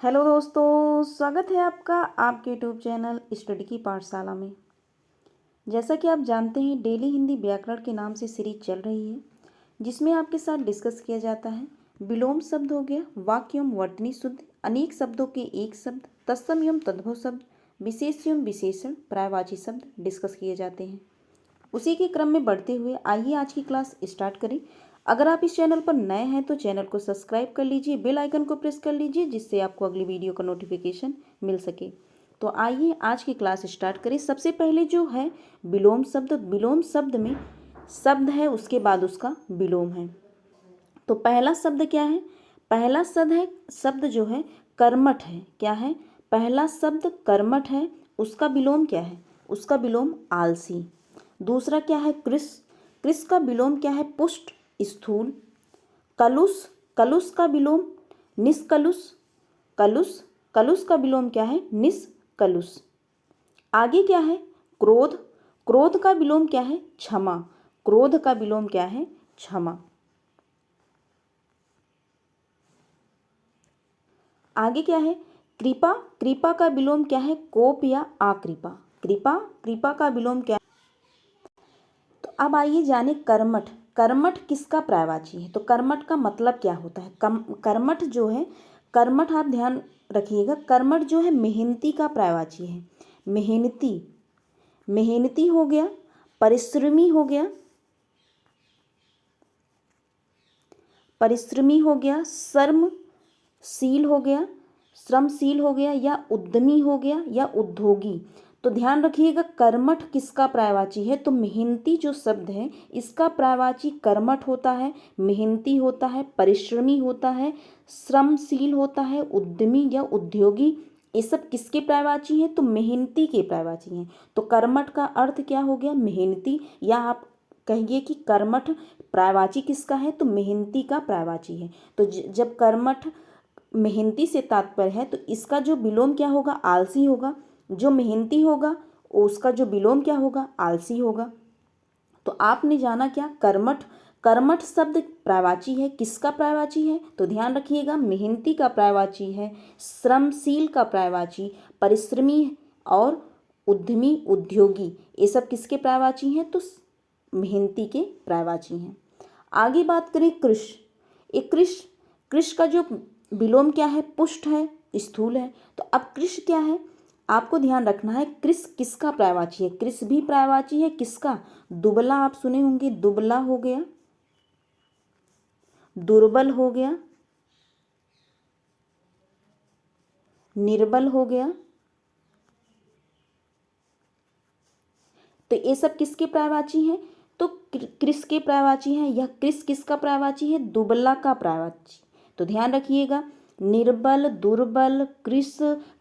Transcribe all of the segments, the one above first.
Hello दोस्तों, स्वागत है आपका आपके यूट्यूब चैनल स्टडी की पाठशाला में। जैसा कि आप जानते हैं, डेली हिंदी व्याकरण के नाम से सीरीज चल रही है, जिसमें आपके साथ डिस्कस किया जाता है। विलोम शब्द हो गया, वाक्य एवं वर्तनी शुद्ध, अनेक शब्दों के एक शब्द, तत्सम एवं तद्भव शब्द, विशेष एवं विशेषण, पर्यायवाची शब्द डिस्कस किए जाते हैं। उसी के क्रम में बढ़ते हुए आइए आज की क्लास स्टार्ट करें। अगर आप इस चैनल पर नए हैं तो चैनल को सब्सक्राइब कर लीजिए, बेल आइकन को प्रेस कर लीजिए, जिससे आपको अगली वीडियो का नोटिफिकेशन मिल सके। तो आइए आज की क्लास स्टार्ट करें। सबसे पहले जो है विलोम शब्द। विलोम शब्द में शब्द है, उसके बाद उसका विलोम है। तो पहला शब्द क्या है? पहला शब्द जो है कर्मठ है। क्या है? पहला शब्द कर्मठ है। उसका विलोम क्या है? उसका विलोम आलसी। दूसरा क्या है? कृश। कृश का विलोम क्या है? पुष्ट, स्थूल। कलुष। कलुष का विलोम निष्कलुष। कलुष। कलुष का विलोम क्या है? निष्कलुष। आगे क्या है? क्रोध। क्रोध का विलोम क्या है? क्षमा। क्रोध का विलोम क्या है? क्षमा। आगे क्या है? कृपा। कृपा का विलोम क्या है? कोप या आकृपा। कृपा। कृपा का विलोम क्या है? तो अब आइए जाने कर्मठ। कर्मठ किसका पर्यायवाची है? तो कर्मठ का मतलब क्या होता है? कर्मठ जो है, कर्मठ आप ध्यान रखिएगा, कर्मठ जो है मेहनती का पर्यायवाची है। मेहनती। मेहनती हो गया, परिश्रमी हो गया, परिश्रमी हो गया, श्रमशील हो गया, श्रमशील हो गया, या उद्यमी हो गया, या उद्योगी। तो ध्यान रखिएगा, कर्मठ किसका पर्यायवाची है? तो मेहनती जो शब्द है इसका पर्यायवाची कर्मठ होता है, मेहनती होता है, परिश्रमी होता है, श्रमशील होता है, उद्यमी या उद्योगी। ये सब किसके पर्यायवाची हैं? तो मेहनती के पर्यायवाची हैं। तो कर्मठ का अर्थ क्या हो गया? मेहनती। या आप कहिए कि कर्मठ पर्यायवाची किसका है? तो मेहनती का पर्यायवाची है। तो जब कर्मठ मेहनती से तात्पर्य है तो इसका जो विलोम क्या होगा? आलसी होगा। जो मेहनती होगा उसका जो विलोम क्या होगा? आलसी होगा। तो आपने जाना क्या? कर्मठ। कर्मठ शब्द पर्यायवाची है। किसका पर्यायवाची है? तो ध्यान रखिएगा, मेहनती का पर्यायवाची है, श्रमशील का पर्यायवाची, परिश्रमी और उद्यमी, उद्योगी, ये सब किसके पर्यायवाची हैं? तो मेहनती के पर्यायवाची हैं। आगे बात करें कृश। ये कृश। कृश का जो विलोम क्या है? पुष्ट है, स्थूल है। तो अब कृश क्या है? आपको ध्यान रखना है, कृश किसका पर्यायवाची है? कृश भी पर्यायवाची है किसका? दुबला। आप सुने होंगे, दुबला हो गया, दुर्बल हो गया, निर्बल हो गया। तो ये सब किसके पर्यायवाची हैं? तो कृष के पर्यायवाची हैं। यह कृष किसका पर्यायवाची है? दुबला का पर्यायवाची। तो ध्यान रखिएगा, निर्बल, दुर्बल, कृष,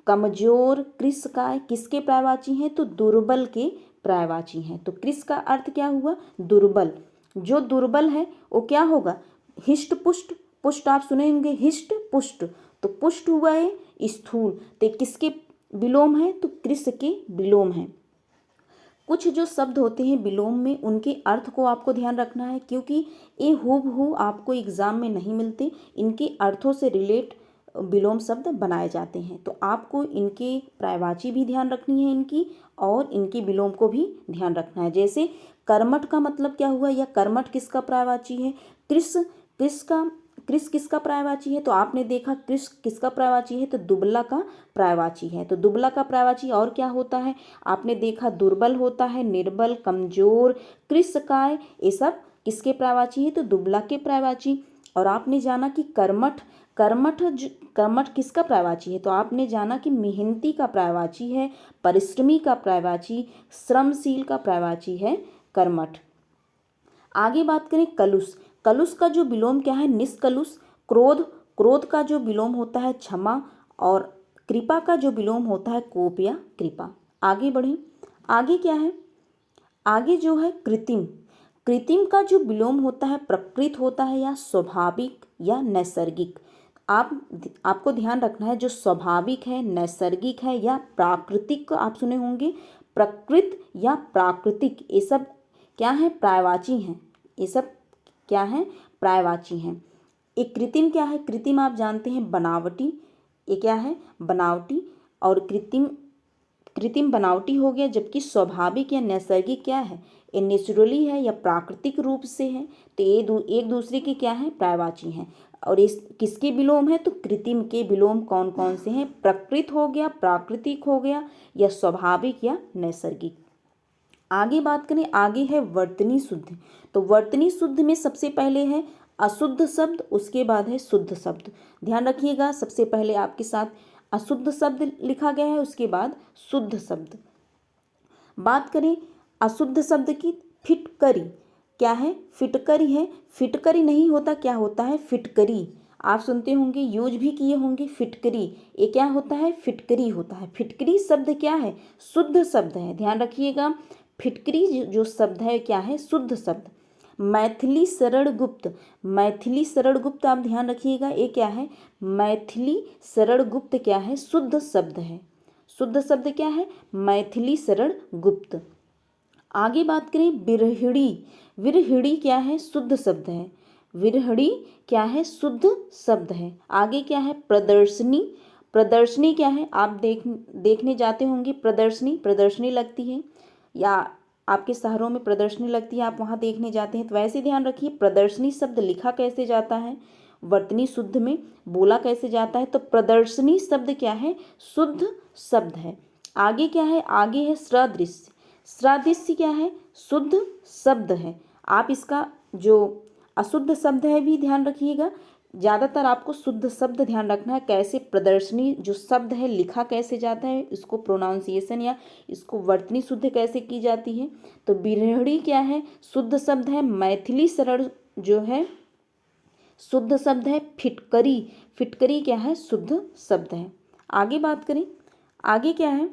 कमजोर, कृषकाय किसके पर्यायवाची हैं? तो दुर्बल के पर्यायवाची हैं। तो कृष का अर्थ क्या हुआ? दुर्बल। जो दुर्बल है वो क्या होगा? हिष्ट पुष्ट। पुष्ट आप सुने होंगे, हिष्ट पुष्ट। तो पुष्ट हुआ है स्थूल। तो किसके विलोम है? तो कृष के विलोम है। कुछ जो शब्द होते हैं विलोम में, उनके अर्थ को आपको ध्यान रखना है, क्योंकि ये हूबहू आपको एग्जाम में नहीं मिलते। इनके अर्थों से रिलेट विलोम शब्द बनाए जाते हैं। तो आपको इनके पर्यायवाची भी ध्यान रखनी है इनकी, और इनके विलोम को भी ध्यान रखना है। जैसे कर्मठ का मतलब क्या हुआ, या कर्मठ किसका पर्यायवाची है? कृष। कृष का कृष किसका पर्यायवाची है? तो आपने देखा कृष किसका पर्यायवाची है? तो दुबला का पर्यायवाची है। तो दुबला का पर्यायवाची और क्या होता है? आपने देखा दुर्बल होता है, निर्बल, कमजोर, कृषकाय, ये सब किसके पर्यायवाची है? तो दुबला के पर्यायवाची। और आपने जाना कि कर्मठ। कर्मठ किसका पर्यायवाची है? तो आपने जाना कि मेहनती का पर्यायवाची है, परिश्रमी का पर्यायवाची, श्रमशील का पर्यायवाची है कर्मठ। आगे बात करें कलुष। कलुष का जो विलोम क्या है? निष्कलुष। क्रोध। क्रोध का जो विलोम होता है क्षमा। और कृपा का जो विलोम होता है कोप या कृपा। आगे बढ़ें। आगे क्या है? आगे जो है कृत्रिम। कृत्रिम का जो विलोम होता है प्रकृत होता है, या स्वाभाविक, या नैसर्गिक। आपको ध्यान रखना है, जो स्वाभाविक है, नैसर्गिक है, या प्राकृतिक आप सुने होंगे, प्रकृत या प्राकृतिक, ये सब क्या है? पर्यायवाची हैं। ये सब क्या है? पर्यायवाची हैं। एक कृत्रिम क्या है? कृत्रिम आप जानते हैं बनावटी, ये क्या है, बनावटी और कृत्रिम कृत्रिम बनावटी हो गया, जबकि स्वाभाविक या नैसर्गिक क्या है, ये नेचुरली है या प्राकृतिक रूप से है। तो ये एक दूसरे के क्या है, पर्यायवाची हैं। और इस किसके विलोम है, तो कृत्रिम के विलोम कौन कौन से हैं, प्रकृत हो गया, प्राकृतिक हो गया, या स्वाभाविक या नैसर्गिक। आगे बात करें, आगे है वर्तनी शुद्ध। तो वर्तनी शुद्ध में सबसे पहले है अशुद्ध शब्द, उसके बाद है शुद्ध शब्द। ध्यान रखिएगा, सबसे पहले आपके साथ अशुद्ध शब्द लिखा गया है, उसके बाद शुद्ध शब्द। बात करें अशुद्ध शब्द की, फिटकरी क्या है, फिटकरी है, फिटकरी नहीं होता, क्या होता है, फिटकरी। आप सुनते होंगे, यूज भी किए होंगे, फिटकरी, ये क्या होता है, फिटकरी होता है। फिटकरी शब्द क्या है, शुद्ध शब्द है। ध्यान रखिएगा, फिटकरी जो शब्द है क्या है, शुद्ध शब्द। मैथिली सरल गुप्त, मैथिली सरल गुप्त आप ध्यान रखिएगा, ये क्या है, मैथिली सरल गुप्त क्या है, शुद्ध शब्द है। शुद्ध शब्द क्या है, मैथिली सरल गुप्त। आगे बात करें विरहिणी, विरहिणी क्या है, शुद्ध शब्द है। विरहिणी क्या है, शुद्ध शब्द है। आगे क्या है, प्रदर्शनी, प्रदर्शनी क्या है, आप देखने जाते होंगे, प्रदर्शनी प्रदर्शनी लगती है, या आपके शहरों में प्रदर्शनी लगती है, आप वहाँ देखने जाते हैं। तो वैसे ध्यान रखिए, प्रदर्शनी शब्द लिखा कैसे जाता है, वर्तनी शुद्ध में बोला कैसे जाता है, तो प्रदर्शनी शब्द क्या है, शुद्ध शब्द है। आगे क्या है, आगे है सदृश्य, सदृश्य क्या है, शुद्ध शब्द है। आप इसका जो अशुद्ध शब्द है भी ध्यान रखिएगा, ज़्यादातर आपको शुद्ध शब्द ध्यान रखना है, कैसे प्रदर्शनी जो शब्द है लिखा कैसे जाता है, इसको प्रोनाउंसिएशन या इसको वर्तनी शुद्ध कैसे की जाती है। तो विरहिणी क्या है, शुद्ध शब्द है। मैथिली सरल जो है शुद्ध शब्द है। फिटकरी, फिटकरी क्या है, शुद्ध शब्द है। आगे बात करें, आगे क्या है,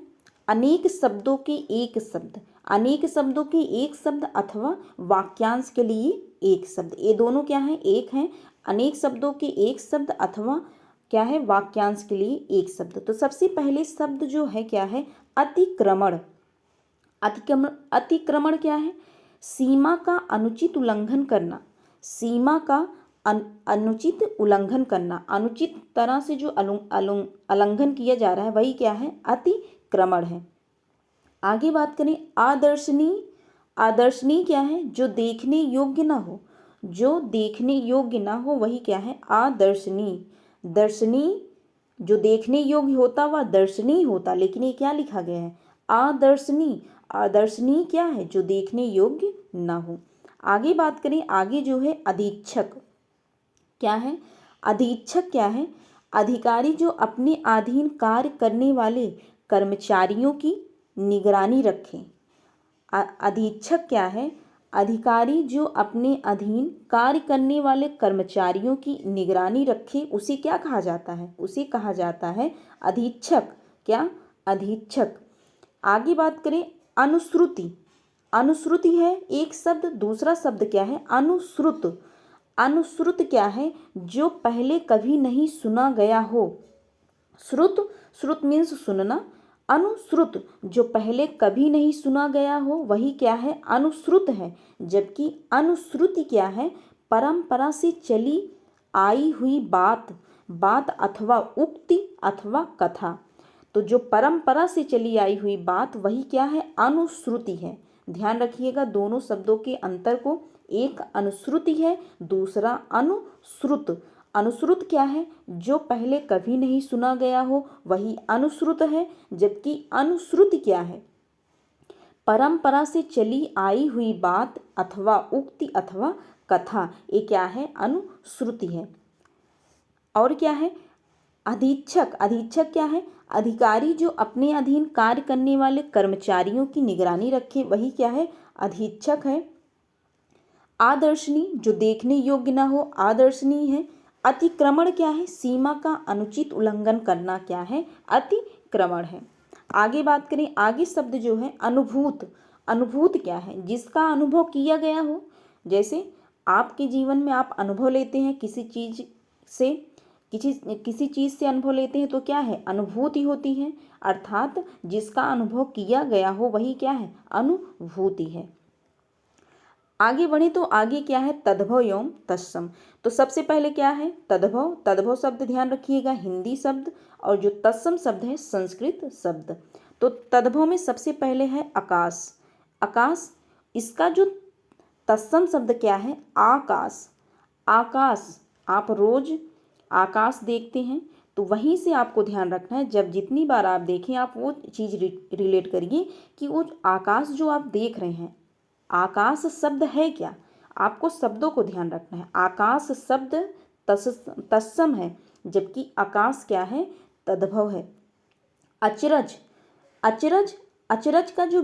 अनेक शब्दों के एक शब्द, अनेक शब्दों के एक शब्द अथवा वाक्यांश के लिए एक शब्द, ये दोनों क्या है, एक हैं। अनेक शब्दों के एक शब्द अथवा क्या है, वाक्यांश के लिए एक शब्द। तो सबसे पहले शब्द जो है क्या है, अतिक्रमण। अतिक्रमण, अतिक्रमण क्या है, सीमा का अनुचित उल्लंघन करना, सीमा का अनुचित उल्लंघन करना, अनुचित तरह से जो उल्लंघन किया जा रहा है वही क्या है, अतिक्रमण है। आगे बात करें आदर्शनीय, आदर्शनीय क्या है, जो देखने योग्य ना हो, जो देखने योग्य ना हो वही क्या है, आदर्शनीय। दर्शनीय जो देखने योग्य होता वह दर्शनीय होता, लेकिन ये क्या लिखा गया है, आदर्शनीय। आदर्शनीय क्या है, जो देखने योग्य ना हो। आगे बात करें, आगे जो है अधीक्षक क्या है, अधीक्षक क्या है, अधिकारी जो अपने अधीन कार्य करने वाले कर्मचारियों की निगरानी रखें। अधीक्षक क्या है, अधिकारी जो अपने अधीन कार्य करने वाले कर्मचारियों की निगरानी रखे, उसे क्या कहा जाता है, उसे कहा जाता है अधीक्षक। क्या, अधीक्षक। आगे बात करें अनुश्रुति, अनुश्रुति है एक शब्द, दूसरा शब्द क्या है, अनुश्रुत। अनुश्रुत क्या है, जो पहले कभी नहीं सुना गया हो। श्रुत, श्रुत मीन्स सुनना, अनुश्रुत जो पहले कभी नहीं सुना गया हो वही क्या है, अनुश्रुत है। जबकि अनुश्रुति क्या है, परंपरा से चली आई हुई बात, बात अथवा उक्ति अथवा कथा। तो जो परंपरा से चली आई हुई बात वही क्या है, अनुश्रुति है। ध्यान रखिएगा दोनों शब्दों के अंतर को, एक अनुश्रुति है, दूसरा अनुश्रुत। अनुश्रुत क्या है, जो पहले कभी नहीं सुना गया हो वही अनुश्रुत है। जबकि अनुश्रुति क्या है, परंपरा से चली आई हुई बात अथवा उक्ति अथवा कथा, ये क्या है, अनुश्रुति है। और क्या है, अधीक्षक। अधीक्षक क्या है, अधिकारी जो अपने अधीन कार्य करने वाले कर्मचारियों की निगरानी रखे वही क्या है, अधीक्षक है। आदर्शनीय जो देखने योग्य ना हो, आदर्शनीय है। अतिक्रमण क्या है, सीमा का अनुचित उल्लंघन करना क्या है, अतिक्रमण है। आगे बात करें, आगे शब्द जो है अनुभूत। अनुभूत क्या है, जिसका अनुभव किया गया हो। जैसे आपके जीवन में आप अनुभव लेते हैं किसी चीज से, किसी चीज से अनुभव लेते हैं तो क्या है, अनुभूति होती है। अर्थात जिसका अनुभव किया गया हो वही क्या है, अनुभूति है। आगे बढ़े तो आगे क्या है, तद्भव एवं तत्सम। तो सबसे पहले क्या है, तद्भव। तद्भव शब्द ध्यान रखिएगा हिंदी शब्द, और जो तत्सम शब्द है संस्कृत शब्द। तो तद्भव में सबसे पहले है आकाश। आकाश, इसका जो तत्सम शब्द क्या है, आकाश। आकाश, आप रोज आकाश देखते हैं, तो वहीं से आपको ध्यान रखना है, जब जितनी बार आप देखें आप वो चीज़ रिलेट करिए कि वो आकाश जो आप देख रहे हैं, आकाश शब्द है क्या, आपको शब्दों को ध्यान रखना है। आकाश शब्द तत्सम है, जबकि आकाश क्या है, तद्भव है। अचरज, अचरज, अचरज का जो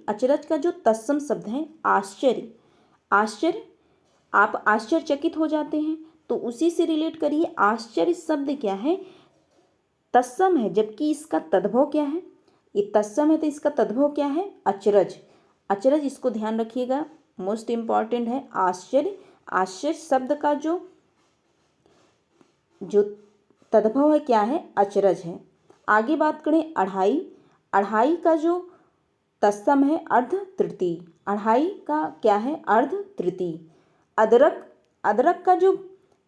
अचरज का जो तत्सम शब्द है आश्चर्य। आश्चर्य, आप आश्चर्यचकित हो जाते हैं, तो उसी से रिलेट करिए। आश्चर्य शब्द क्या है, तत्सम है, जबकि इसका तद्भव क्या है, ये तत्सम है तो इसका तद्भव क्या है, अचरज। अचरज, इसको ध्यान रखिएगा, मोस्ट इम्पॉर्टेंट है। आश्चर्य, आश्चर्य शब्द का जो तद्भव है क्या है, अचरज है। आगे बात करें अढ़ाई। अढ़ाई का जो तत्सम है अर्ध तृतीय। अढ़ाई का क्या है, अर्ध तृतीय। अदरक, अदरक का जो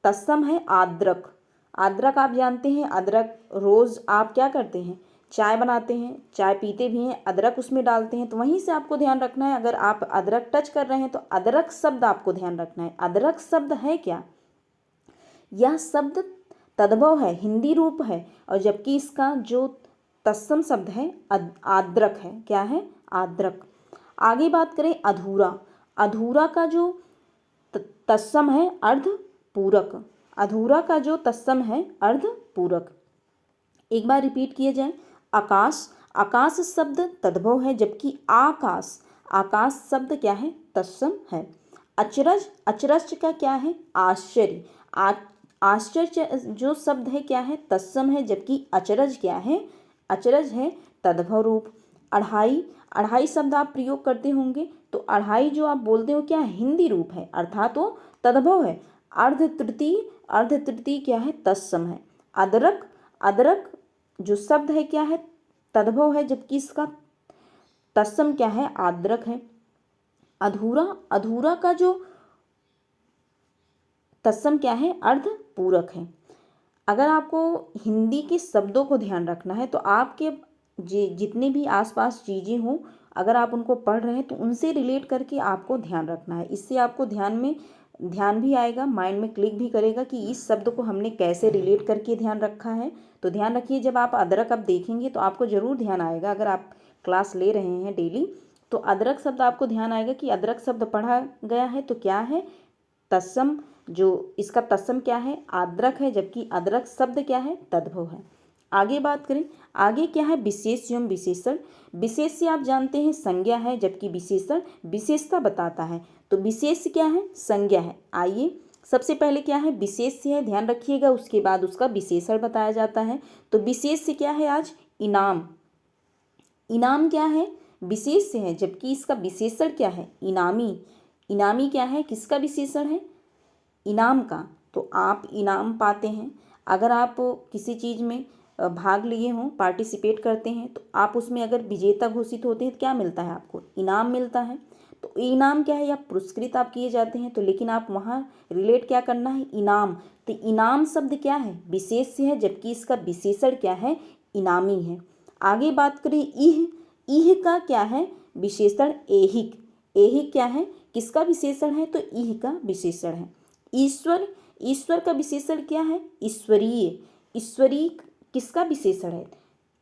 तत्सम है आद्रक। अदरक आप जानते हैं, अदरक रोज़ आप क्या करते हैं, चाय बनाते हैं, चाय पीते भी हैं, अदरक उसमें डालते हैं, तो वहीं से आपको ध्यान रखना है। अगर आप अदरक टच कर रहे हैं तो अदरक शब्द आपको ध्यान रखना है। अदरक शब्द है क्या, यह शब्द तद्भव है, हिंदी रूप है, और जबकि इसका जो तत्सम शब्द है आद्रक है। क्या है, आद्रक। आगे बात करें अधूरा। अधूरा का जो तत्सम है अर्ध पूरक। अधूरा का जो तत्सम है अर्ध पूरक। एक बार रिपीट किए जाए। आकाश, आकाश शब्द तद्भव है, जबकि आकाश, आकाश शब्द क्या है, तत्सम है। अचरज, अचरज का क्या है, आश्चर्य। आश्चर्य जो शब्द है क्या है, तत्सम है, जबकि अचरज क्या है, अचरज है तद्भव रूप। अढ़ाई, अढ़ाई शब्द आप प्रयोग करते होंगे, तो अढ़ाई जो आप बोलते हो क्या है, हिंदी रूप है, अर्थात वो तद्भव है। अर्ध तृतीय, अर्ध तृतीय क्या है, तत्सम है। अदरक, अदरक जो शब्द है क्या है, तद्भव है, जबकि इसका तत्सम क्या है, आद्रक है। अधूरा, अधूरा का जो तत्सम क्या है, अर्ध पूरक है। अगर आपको हिंदी के शब्दों को ध्यान रखना है, तो आपके जितने भी आसपास चीज़ें हों, अगर आप उनको पढ़ रहे हैं तो उनसे रिलेट करके आपको ध्यान रखना है। इससे आपको ध्यान भी आएगा, माइंड में क्लिक भी करेगा कि इस शब्द को हमने कैसे रिलेट करके ध्यान रखा है। तो ध्यान रखिए, जब आप अदरक अब देखेंगे तो आपको ज़रूर ध्यान आएगा। अगर आप क्लास ले रहे हैं डेली, तो अदरक शब्द आपको ध्यान आएगा कि अदरक शब्द पढ़ा गया है तो क्या है, तत्सम। जो इसका तत्सम क्या है, आद्रक है, जबकि अदरक शब्द क्या है, तद्भव है। आगे बात करें, आगे क्या है, विशेष एवं विशेषण। विशेष से आप जानते हैं संज्ञा है, जबकि विशेषण विशेषता बताता है। तो विशेष क्या है, संज्ञा है। आइए, सबसे पहले क्या है, विशेष है, ध्यान रखिएगा, उसके बाद उसका विशेषण बताया जाता है। तो विशेष से क्या है आज, इनाम। इनाम क्या है, विशेष से है, जबकि इसका विशेषण क्या है, इनामी। इनामी क्या है, किसका विशेषण है, इनाम का। तो आप इनाम पाते हैं। अगर आप किसी चीज़ में भाग लिए हों, पार्टिसिपेट करते हैं, तो आप उसमें अगर विजेता घोषित होते हैं तो क्या मिलता है, आपको इनाम मिलता है। तो इनाम क्या है, या पुरस्कृत आप किए जाते हैं। तो लेकिन आप वहाँ रिलेट क्या करना है, इनाम। तो इनाम शब्द क्या है, विशेष से है, जबकि इसका विशेषण क्या है, इनामी है। आगे बात करें इह। इह का क्या है, विशेषण ऐहिक। ऐहिक क्या है, किसका विशेषण है, तो इह का विशेषण है। ईश्वर, ईश्वर का विशेषण क्या है, ईश्वरीय। ईश्वरीय किसका विशेषण है,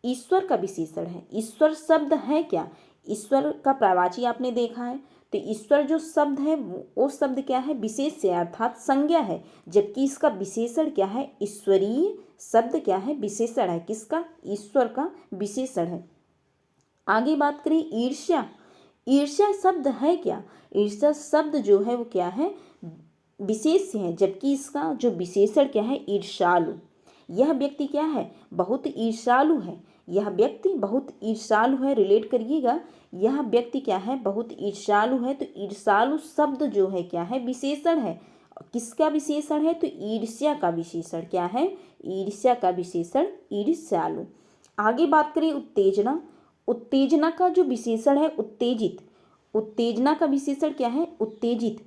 ईश्वर का विशेषण है। ईश्वर शब्द है क्या, ईश्वर का प्रवाची आपने देखा है। तो ईश्वर जो शब्द है वो शब्द क्या है, विशेष से, अर्थात संज्ञा है, जबकि इसका विशेषण क्या है, ईश्वरीय शब्द क्या है, विशेषण है, किसका, ईश्वर का विशेषण है। आगे बात करें ईर्ष्या। ईर्ष्या शब्द है क्या, ईर्ष्या शब्द जो है वो क्या है, विशेष से है, जबकि इसका जो विशेषण क्या है, ईर्ष्यालु। यह व्यक्ति क्या है, बहुत ईर्ष्यालु है। यह व्यक्ति बहुत ईर्ष्यालु है, रिलेट करिएगा। यह व्यक्ति क्या है, बहुत ईर्ष्यालु है। तो ईर्ष्यालु शब्द जो है क्या है, विशेषण है। किसका विशेषण है, तो ईर्ष्या का विशेषण क्या है, ईर्ष्या का विशेषण ईर्ष्यालु। आगे बात करें उत्तेजना। उत्तेजना का जो विशेषण है उत्तेजित। उत्तेजना का विशेषण क्या है? उत्तेजित।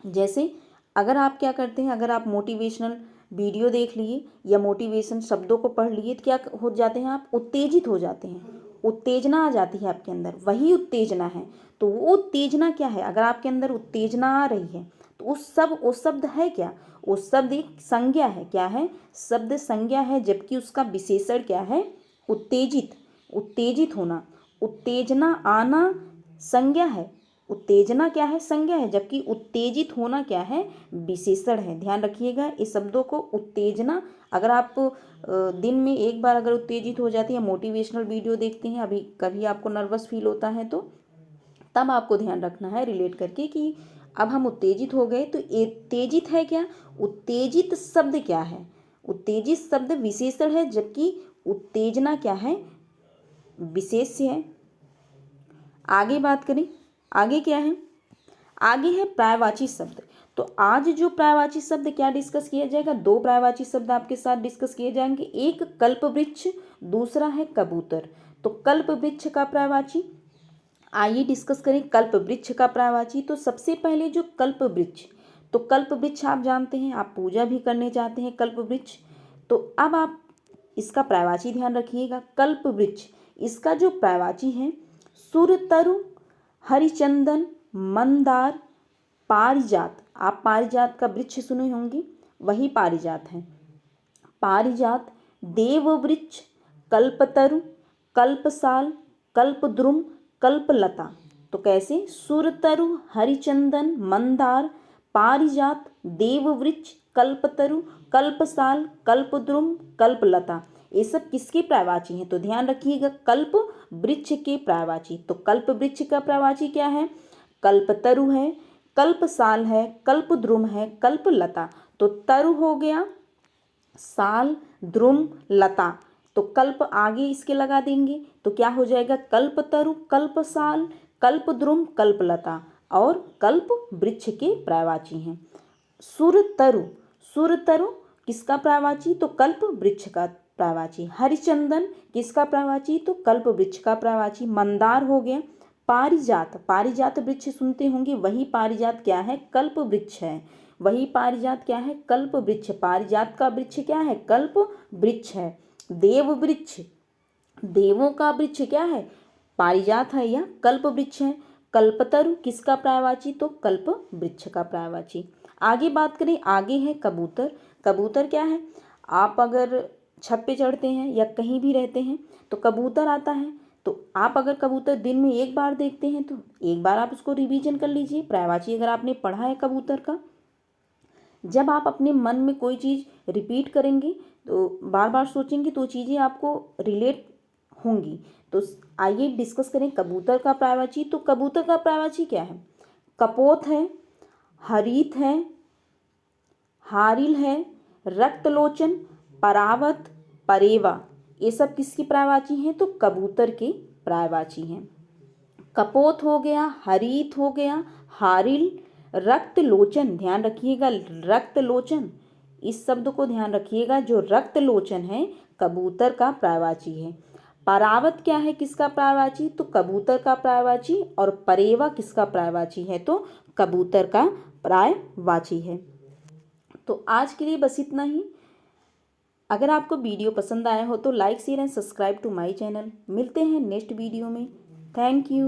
जैसे अगर आप क्या करते हैं, अगर आप मोटिवेशनल वीडियो देख लिए या मोटिवेशन शब्दों को पढ़ लिए तो क्या हो जाते हैं आप? उत्तेजित हो जाते हैं, उत्तेजना आ जाती है आपके अंदर, वही उत्तेजना है। तो वो उत्तेजना क्या है? अगर आपके अंदर उत्तेजना आ रही है तो वो शब्द है क्या? वो शब्द एक संज्ञा है। क्या है? शब्द संज्ञा है, जबकि उसका विशेषण क्या है? उत्तेजित। उत्तेजित होना, उत्तेजना आना संज्ञा है। उत्तेजना क्या है? संज्ञा है, जबकि उत्तेजित होना क्या है? विशेषण है। ध्यान रखिएगा इस शब्दों को। उत्तेजना, अगर आप दिन में एक बार अगर उत्तेजित हो जाती है, मोटिवेशनल वीडियो देखते हैं, अभी कभी आपको नर्वस फील होता है तो तब आपको ध्यान रखना है रिलेट करके कि अब हम उत्तेजित हो गए तो उत्तेजित है क्या? उत्तेजित शब्द क्या है? उत्तेजित शब्द विशेषण है, जबकि उत्तेजना क्या है? विशेष्य है। आगे बात करें, आगे क्या है? आगे है पर्यायवाची शब्द। तो आज जो पर्यायवाची शब्द क्या डिस्कस किया जाएगा? दो पर्यायवाची शब्द आपके साथ डिस्कस किए जाएंगे। एक कल्पवृक्ष, दूसरा है कबूतर। तो कल्पवृक्ष का पर्यायवाची आइए डिस्कस करें। कल्पवृक्ष का पर्यायवाची, तो सबसे पहले जो कल्पवृक्ष, तो कल्पवृक्ष आप जानते हैं, आप पूजा भी करने जाते हैं कल्पवृक्ष। तो अब आप इसका पर्यायवाची ध्यान रखिएगा। कल्पवृक्ष, इसका जो पर्यायवाची है, सुरतरु, हरिचंदन, मंदार, पारिजात। आप पारिजात का वृक्ष सुने होंगे, वही पारिजात है। पारिजात, देववृक्ष, कल्पतरु, कल्पसाल, कल्पद्रुम, कल्पलता। तो कैसे? सुरतरु, हरिचंदन, मंदार, पारिजात, देववृक्ष, कल्पतरु, कल्पसाल, कल्पद्रुम, कल्पलता। ये सब किसके पर्यायवाची हैं? तो ध्यान रखिएगा, कल्प वृक्ष के पर्यायवाची। तो कल्प वृक्ष का पर्यायवाची क्या है? कल्पतरु है, कल्पसाल है, कल्पद्रुम है, कल्पलता। तो तरु हो गया, साल, द्रुम, लता। तो कल्प आगे इसके लगा देंगे तो क्या हो जाएगा? कल्पतरु, कल्पसाल, कल्पद्रुम, कल्पलता। और कल्प वृक्ष के पर्यायवाची हैं। सुरतरु, सुरतरु किसका पर्यायवाची? तो कल्प वृक्ष का पर्यायवाची। हरिचंदन किसका पर्यायवाची? तो कल्प वृक्ष का पर्यायवाची। मंदार हो गया। पारिजात, पारिजात वृक्ष सुनते होंगे, वही पारिजात क्या है? कल्प वृक्ष है। वही पारिजात क्या है? कल्प वृक्ष। पारिजात का वृक्ष क्या है? कल्प वृक्ष है। देव वृक्ष, देवों का वृक्ष क्या है? पारिजात है या कल्प वृक्ष है। कल्पतरु किसका पर्यायवाची? तो कल्प वृक्ष का पर्यायवाची। आगे बात करें, आगे है कबूतर। कबूतर क्या है? आप अगर छत पे चढ़ते हैं या कहीं भी रहते हैं तो कबूतर आता है। तो आप अगर कबूतर दिन में एक बार देखते हैं तो एक बार आप उसको रिवीजन कर लीजिए, पर्यायवाची अगर आपने पढ़ा है कबूतर का। जब आप अपने मन में कोई चीज़ रिपीट करेंगे तो बार बार सोचेंगे तो चीज़ें आपको रिलेट होंगी। तो आइए डिस्कस करें कबूतर का पर्यायवाची। तो कबूतर का पर्यायवाची क्या है? कपोत है, हरित है, हारिल है, रक्तलोचन, परावत, परेवा। ये सब किसकी पर्यायवाची हैं? तो कबूतर के पर्यायवाची हैं। कपोत हो गया, हरित हो गया, हारिल, रक्तलोचन। ध्यान रखिएगा, रक्तलोचन, इस शब्द को ध्यान रखिएगा। जो रक्तलोचन है कबूतर का पर्यायवाची है। परावत क्या है? किसका पर्यायवाची? तो कबूतर का पर्यायवाची। और परेवा किसका पर्यायवाची है? तो कबूतर का पर्यायवाची है। तो आज के लिए बस इतना ही। अगर आपको वीडियो पसंद आया हो तो like, share and subscribe to my channel. मिलते हैं नेक्स्ट वीडियो में। Thank you.